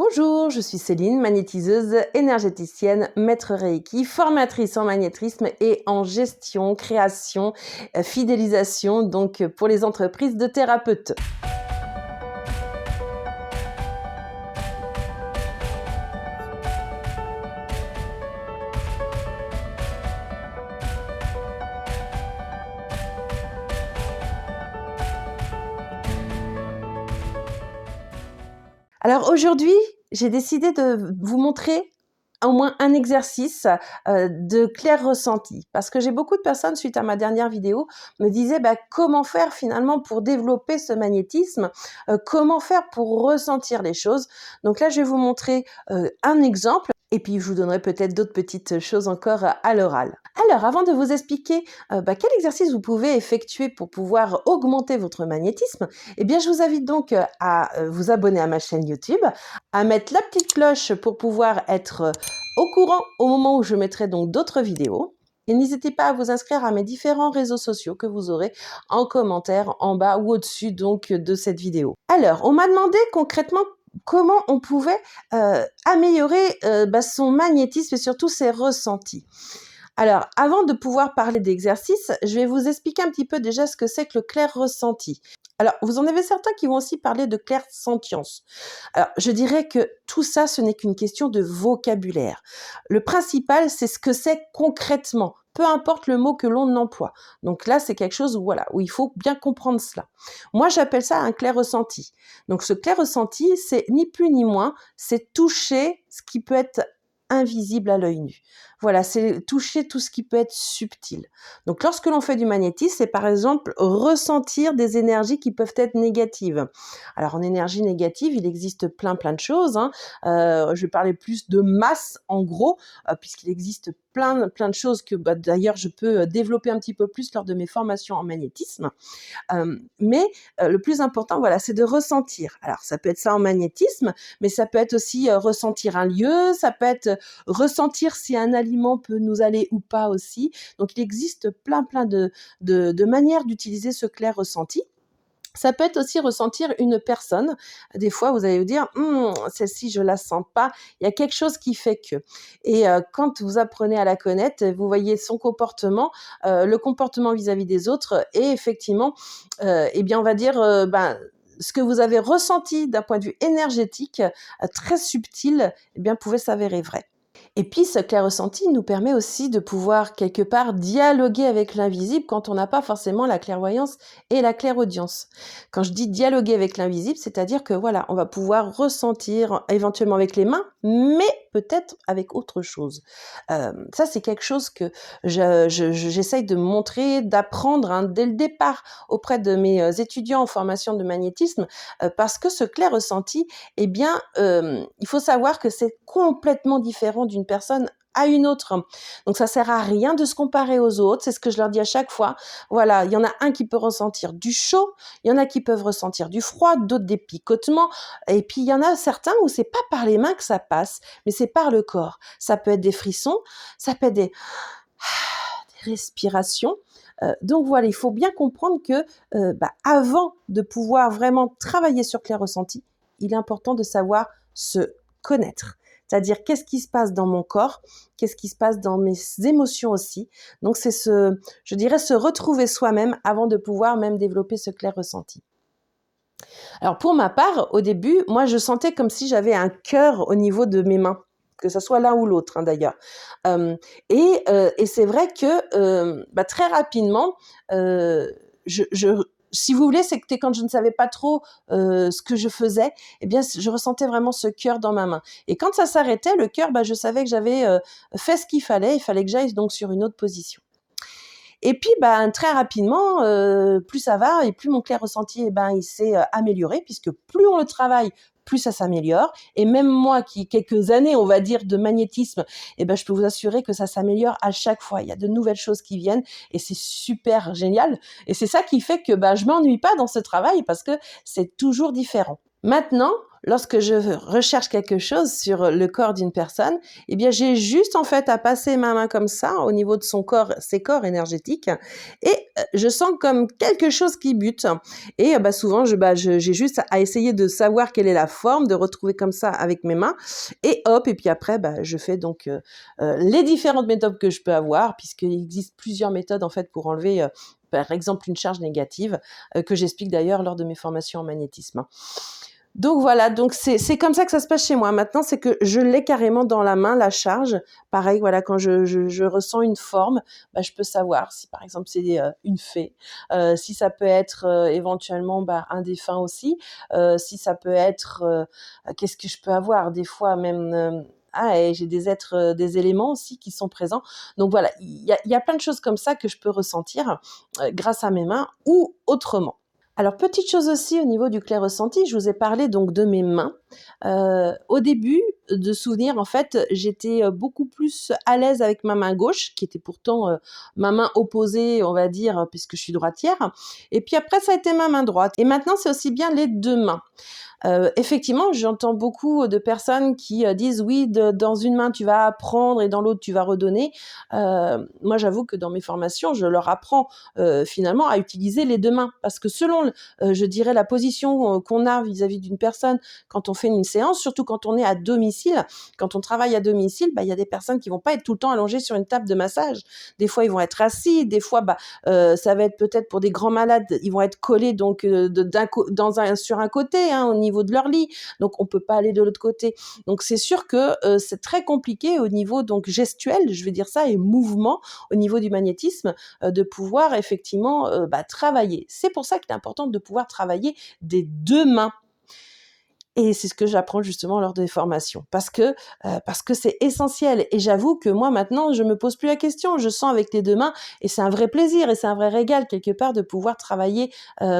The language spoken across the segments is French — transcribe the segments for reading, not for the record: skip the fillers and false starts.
Bonjour, je suis Céline, magnétiseuse, énergéticienne, maître Reiki, formatrice en magnétisme et en gestion, création, fidélisation, donc pour les entreprises de thérapeutes. Alors aujourd'hui, j'ai décidé de vous montrer au moins un exercice de clair ressenti. Parce que j'ai beaucoup de personnes, suite à ma dernière vidéo, me disaient comment faire finalement pour développer ce magnétisme, comment faire pour ressentir les choses. Donc là, je vais vous montrer un exemple. Et puis, je vous donnerai peut-être d'autres petites choses encore à l'oral. Alors, avant de vous expliquer quel exercice vous pouvez effectuer pour pouvoir augmenter votre magnétisme, eh bien, je vous invite donc à vous abonner à ma chaîne YouTube, à mettre la petite cloche pour pouvoir être au courant au moment où je mettrai donc d'autres vidéos. Et n'hésitez pas à vous inscrire à mes différents réseaux sociaux que vous aurez en commentaire en bas ou au-dessus donc de cette vidéo. Alors, on m'a demandé concrètement comment on pouvait améliorer son magnétisme et surtout ses ressentis. Alors, avant de pouvoir parler d'exercice, je vais vous expliquer un petit peu déjà ce que c'est que le clair ressenti. Alors, vous en avez certains qui vont aussi parler de clair sentience. Alors, je dirais que tout ça, ce n'est qu'une question de vocabulaire. Le principal, c'est ce que c'est concrètement, peu importe le mot que l'on emploie. Donc là, c'est quelque chose où il faut bien comprendre cela. Moi, j'appelle ça un clair ressenti. Donc, ce clair ressenti, c'est ni plus ni moins, c'est toucher ce qui peut être invisible à l'œil nu. Voilà, c'est toucher tout ce qui peut être subtil. Donc, lorsque l'on fait du magnétisme, c'est par exemple ressentir des énergies qui peuvent être négatives. Alors, en énergie négative, il existe plein de choses. Je vais parler plus de masse, en gros, puisqu'il existe plein de choses que, d'ailleurs, je peux développer un petit peu plus lors de mes formations en magnétisme. Mais le plus important, voilà, c'est de ressentir. Alors, ça peut être ça en magnétisme, mais ça peut être aussi ressentir un lieu, ça peut être ressentir si un aliment peut nous aller ou pas aussi. Donc, il existe plein de manières d'utiliser ce clair ressenti. Ça peut être aussi ressentir une personne. Des fois, vous allez vous dire, celle-ci, je la sens pas. Il y a quelque chose qui fait que. Et quand vous apprenez à la connaître, vous voyez son comportement, le comportement vis-à-vis des autres, et effectivement, on va dire, ce que vous avez ressenti d'un point de vue énergétique, très subtil, pouvait s'avérer vrai. Et puis, ce clair ressenti nous permet aussi de pouvoir, quelque part, dialoguer avec l'invisible quand on n'a pas forcément la clairvoyance et la clairaudience. Quand je dis dialoguer avec l'invisible, c'est-à-dire que voilà, on va pouvoir ressentir éventuellement avec les mains, mais peut-être avec autre chose. Ça, c'est quelque chose que j'essaye de montrer, d'apprendre dès le départ auprès de mes étudiants en formation de magnétisme, parce que ce clair ressenti, il faut savoir que c'est complètement différent d'une personne à une autre. Donc, ça sert à rien de se comparer aux autres. C'est ce que je leur dis à chaque fois. Voilà, il y en a un qui peut ressentir du chaud, il y en a qui peuvent ressentir du froid, d'autres des picotements. Et puis, il y en a certains où c'est pas par les mains que ça passe, mais c'est par le corps. Ça peut être des frissons, ça peut être des respirations. Donc voilà, il faut bien comprendre que avant de pouvoir vraiment travailler sur clair ressenti, il est important de savoir se connaître. C'est-à-dire, qu'est-ce qui se passe dans mon corps, qu'est-ce qui se passe dans mes émotions aussi. Donc, c'est se retrouver soi-même avant de pouvoir même développer ce clair ressenti. Alors, pour ma part, au début, moi, je sentais comme si j'avais un cœur au niveau de mes mains, que ce soit l'un ou l'autre, d'ailleurs. Et c'est vrai que très rapidement, si vous voulez, c'était quand je ne savais pas trop ce que je faisais, je ressentais vraiment ce cœur dans ma main. Et quand ça s'arrêtait, le cœur, je savais que j'avais fait ce qu'il fallait que j'aille donc sur une autre position. Et puis, très rapidement, plus ça va et plus mon clair ressenti, il s'est amélioré, puisque plus on le travaille, plus ça s'améliore. Et même moi, qui quelques années, on va dire, de magnétisme, je peux vous assurer que ça s'améliore à chaque fois. Il y a de nouvelles choses qui viennent et c'est super génial. Et c'est ça qui fait que je m'ennuie pas dans ce travail, parce que c'est toujours différent. Maintenant, lorsque je recherche quelque chose sur le corps d'une personne, eh bien, j'ai juste en fait à passer ma main comme ça au niveau de son corps, ses corps énergétiques, et je sens comme quelque chose qui bute. Et souvent, j'ai juste à essayer de savoir quelle est la forme, de retrouver comme ça avec mes mains, et hop, et puis après, je fais donc les différentes méthodes que je peux avoir, puisqu'il existe plusieurs méthodes en fait pour enlever, par exemple, une charge négative, que j'explique d'ailleurs lors de mes formations en magnétisme. Donc voilà, donc c'est comme ça que ça se passe chez moi. Maintenant, c'est que je l'ai carrément dans la main, la charge. Pareil, voilà, quand je ressens une forme, je peux savoir si, par exemple, c'est une fée, si ça peut être éventuellement un défunt aussi, si ça peut être, qu'est-ce que je peux avoir des fois même. Et j'ai des êtres, des éléments aussi qui sont présents. Donc voilà, il y a plein de choses comme ça que je peux ressentir grâce à mes mains ou autrement. Alors, petite chose aussi au niveau du clair ressenti, je vous ai parlé donc de mes mains. Au début de souvenir, en fait, j'étais beaucoup plus à l'aise avec ma main gauche, qui était pourtant ma main opposée, on va dire, puisque je suis droitière. Et puis après, ça a été ma main droite. Et maintenant, c'est aussi bien les deux mains. Effectivement, j'entends beaucoup de personnes qui disent oui, dans une main tu vas apprendre et dans l'autre tu vas redonner. Moi, j'avoue que dans mes formations, je leur apprends finalement à utiliser les deux mains parce que selon, je dirais, la position qu'on a vis-à-vis d'une personne quand on fait une séance, surtout quand on est à domicile, quand on travaille à domicile, il y a des personnes qui vont pas être tout le temps allongées sur une table de massage. Des fois, ils vont être assis, des fois, ça va être peut-être pour des grands malades, ils vont être collés donc sur un côté, au niveau de leur lit, donc on peut pas aller de l'autre côté. Donc c'est sûr que c'est très compliqué au niveau donc gestuel, je vais dire ça, et mouvement au niveau du magnétisme, de pouvoir effectivement travailler. C'est pour ça qu'il est important de pouvoir travailler des deux mains. Et c'est ce que j'apprends justement lors des formations parce que c'est essentiel. Et j'avoue que moi maintenant, je me pose plus la question. Je sens avec les deux mains et c'est un vrai plaisir et c'est un vrai régal quelque part de pouvoir travailler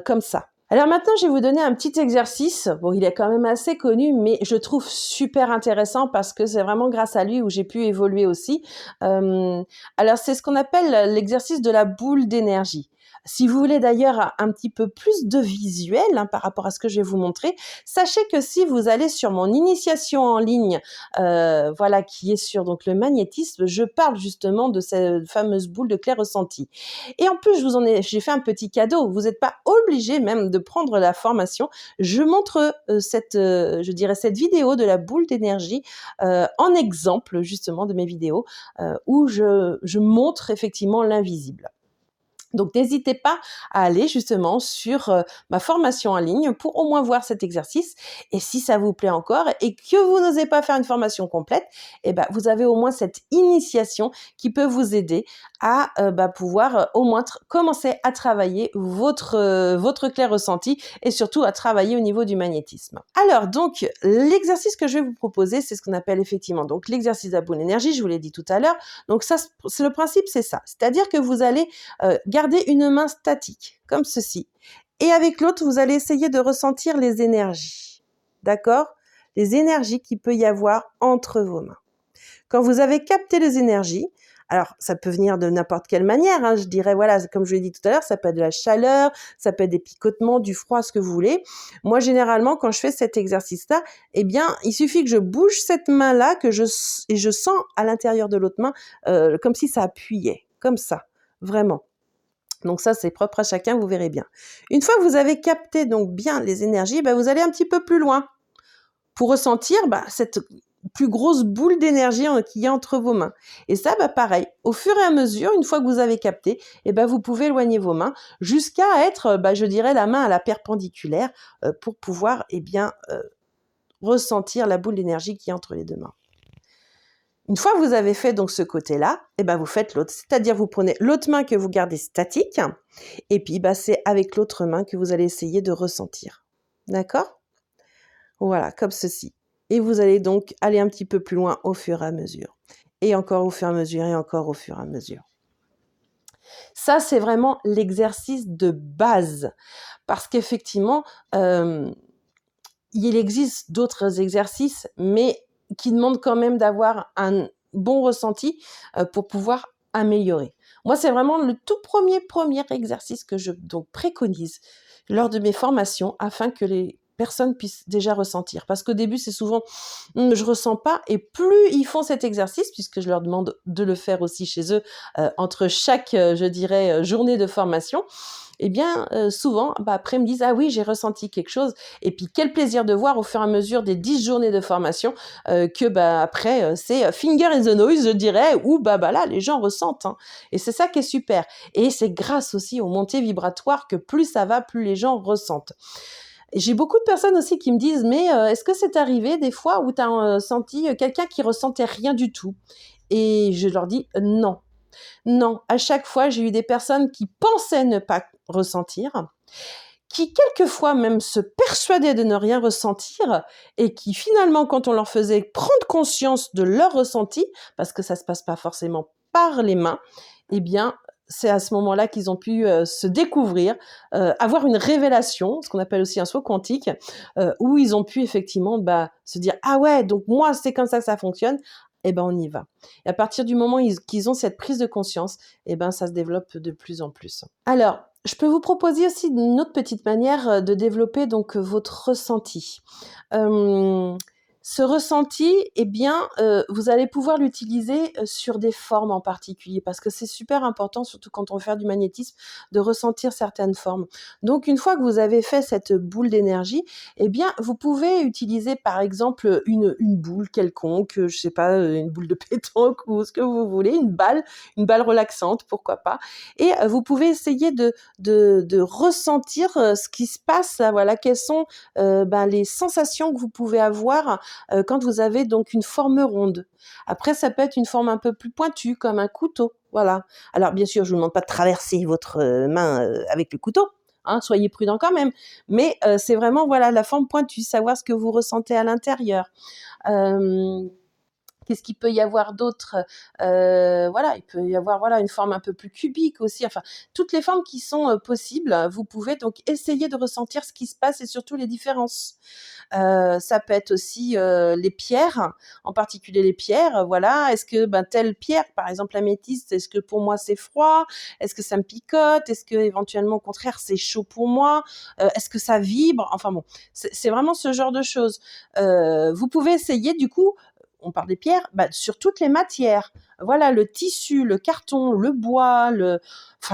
comme ça. Alors maintenant, je vais vous donner un petit exercice. Bon, il est quand même assez connu, mais je trouve super intéressant parce que c'est vraiment grâce à lui où j'ai pu évoluer aussi. Alors, c'est ce qu'on appelle l'exercice de la boule d'énergie. Si vous voulez d'ailleurs un petit peu plus de visuel par rapport à ce que je vais vous montrer, sachez que si vous allez sur mon initiation en ligne, qui est sur donc le magnétisme, je parle justement de cette fameuse boule de clair ressenti. Et en plus, j'ai fait un petit cadeau. Vous n'êtes pas obligé même de prendre la formation. Je montre cette vidéo de la boule d'énergie en exemple justement de mes vidéos où je montre effectivement l'invisible. Donc, n'hésitez pas à aller justement sur ma formation en ligne pour au moins voir cet exercice. Et si ça vous plaît encore et que vous n'osez pas faire une formation complète, vous avez au moins cette initiation qui peut vous aider à pouvoir au moins commencer à travailler votre clair ressenti et surtout à travailler au niveau du magnétisme. Alors, donc, l'exercice que je vais vous proposer, c'est ce qu'on appelle effectivement donc l'exercice de la boule d'énergie, je vous l'ai dit tout à l'heure. Donc, ça, c'est le principe, c'est ça. C'est-à-dire que vous allez garder une main statique, comme ceci. Et avec l'autre, vous allez essayer de ressentir les énergies. D'accord ? Les énergies qu'il peut y avoir entre vos mains. Quand vous avez capté les énergies, alors ça peut venir de n'importe quelle manière, je dirais, comme je l'ai dit tout à l'heure, ça peut être de la chaleur, ça peut être des picotements, du froid, ce que vous voulez. Moi, généralement, quand je fais cet exercice-là, il suffit que je bouge cette main-là, et je sens à l'intérieur de l'autre main, comme si ça appuyait, comme ça, vraiment. Donc ça, c'est propre à chacun, vous verrez bien. Une fois que vous avez capté donc bien les énergies, vous allez un petit peu plus loin pour ressentir cette plus grosse boule d'énergie qu'il y a entre vos mains. Et ça, pareil, au fur et à mesure, une fois que vous avez capté, vous pouvez éloigner vos mains jusqu'à être, je dirais, la main à la perpendiculaire pour pouvoir ressentir la boule d'énergie qui est entre les deux mains. Une fois que vous avez fait donc ce côté-là, vous faites l'autre. C'est-à-dire vous prenez l'autre main que vous gardez statique et puis c'est avec l'autre main que vous allez essayer de ressentir. D'accord ? Voilà, comme ceci. Et vous allez donc aller un petit peu plus loin au fur et à mesure. Et encore au fur et à mesure et encore au fur et à mesure. Ça, c'est vraiment l'exercice de base. Parce qu'effectivement, il existe d'autres exercices, mais qui demande quand même d'avoir un bon ressenti pour pouvoir améliorer. Moi, c'est vraiment le tout premier exercice que je donc préconise lors de mes formations afin que les personne puisse déjà ressentir. Parce qu'au début, c'est souvent je ressens pas, et plus ils font cet exercice, puisque je leur demande de le faire aussi chez eux entre chaque, je dirais, journée de formation, eh bien, souvent, après, ils me disent: «Ah oui, j'ai ressenti quelque chose», et puis quel plaisir de voir au fur et à mesure des 10 journées de formation, que, après, c'est finger in the noise, je dirais, où, là, les gens ressentent, hein, et c'est ça qui est super, et c'est grâce aussi aux montées vibratoires que plus ça va, plus les gens ressentent. Et j'ai beaucoup de personnes aussi qui me disent: «Mais, est-ce que c'est arrivé des fois où tu as, senti, quelqu'un qui ressentait rien du tout?» Et je leur dis: «Non». Non, à chaque fois, j'ai eu des personnes qui pensaient ne pas ressentir, qui quelquefois même se persuadaient de ne rien ressentir, et qui finalement, quand on leur faisait prendre conscience de leur ressenti, parce que ça se passe pas forcément par les mains, eh bien, c'est à ce moment-là qu'ils ont pu se découvrir, avoir une révélation, ce qu'on appelle aussi un saut quantique, où ils ont pu effectivement se dire: «Ah ouais, donc moi, c'est comme ça que ça fonctionne, eh ben, on y va». Et à partir du moment qu'ils ont cette prise de conscience, eh ben, ça se développe de plus en plus. Alors, je peux vous proposer aussi une autre petite manière de développer donc votre ressenti. Hem, Ce ressenti, eh bien, vous allez pouvoir l'utiliser sur des formes en particulier, parce que c'est super important, surtout quand on veut faire du magnétisme, de ressentir certaines formes. Donc, une fois que vous avez fait cette boule d'énergie, eh bien, vous pouvez utiliser, par exemple, une boule quelconque, je sais pas, une boule de pétanque ou ce que vous voulez, une balle relaxante, pourquoi pas. Et vous pouvez essayer de ressentir ce qui se passe là, voilà, quelles sont les sensations que vous pouvez avoir quand vous avez donc une forme ronde. Après, ça peut être une forme un peu plus pointue, comme un couteau, voilà. Alors bien sûr, je vous demande pas de traverser votre main avec le couteau, hein, soyez prudent quand même, mais c'est vraiment, voilà, la forme pointue, savoir ce que vous ressentez à l'intérieur. Hem Qu'est-ce qu'il peut y avoir d'autre? Voilà, il peut y avoir, voilà, une forme un peu plus cubique aussi, enfin, toutes les formes qui sont, possibles, vous pouvez donc essayer de ressentir ce qui se passe et surtout les différences. Ça peut être aussi, les pierres, en particulier les pierres, voilà. Est-ce que, telle pierre, par exemple l'améthyste, est-ce que pour moi c'est froid? Est-ce que ça me picote? Est-ce qu'éventuellement, au contraire, c'est chaud pour moi? Est-ce que ça vibre? Enfin bon, c'est vraiment ce genre de choses. Vous pouvez essayer du coup, on parle des pierres, sur toutes les matières. Voilà, le tissu, le carton, le bois, le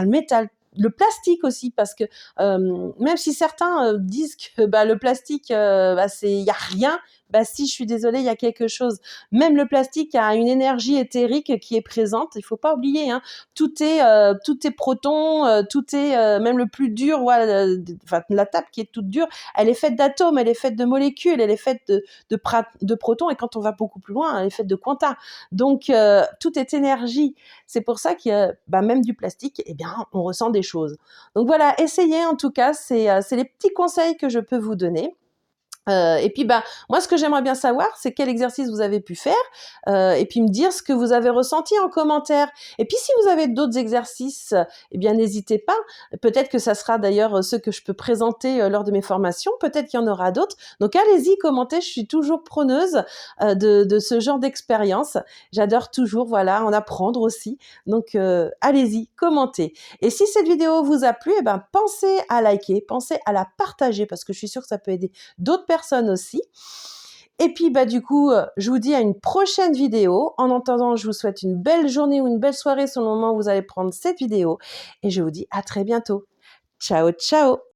métal, le plastique aussi, parce que même si certains disent que le plastique, il y a rien, si, je suis désolée, il y a quelque chose. Même le plastique a une énergie éthérique qui est présente. Il faut pas oublier, hein. Tout est proton, tout est même le plus dur. Voilà, la table qui est toute dure, elle est faite d'atomes, elle est faite de molécules, elle est faite de protons, et quand on va beaucoup plus loin, elle est faite de quanta. Donc, tout est énergie. C'est pour ça que même du plastique, eh bien, on ressent des choses. Donc voilà, essayez en tout cas, c'est les petits conseils que je peux vous donner. Et puis moi, ce que j'aimerais bien savoir, c'est quel exercice vous avez pu faire, et puis me dire ce que vous avez ressenti en commentaire. Et puis si vous avez d'autres exercices, eh bien n'hésitez pas. Peut-être que ça sera d'ailleurs ceux que je peux présenter lors de mes formations. Peut-être qu'il y en aura d'autres. Donc allez-y, commentez. Je suis toujours preneuse de ce genre d'expérience. J'adore toujours, voilà, en apprendre aussi. Donc allez-y, commentez. Et si cette vidéo vous a plu, pensez à liker, pensez à la partager, parce que je suis sûre que ça peut aider d'autres personnes aussi. Et puis du coup, je vous dis à une prochaine vidéo. En attendant, je vous souhaite une belle journée ou une belle soirée selon le moment où vous allez prendre cette vidéo. Et je vous dis à très bientôt. Ciao, ciao!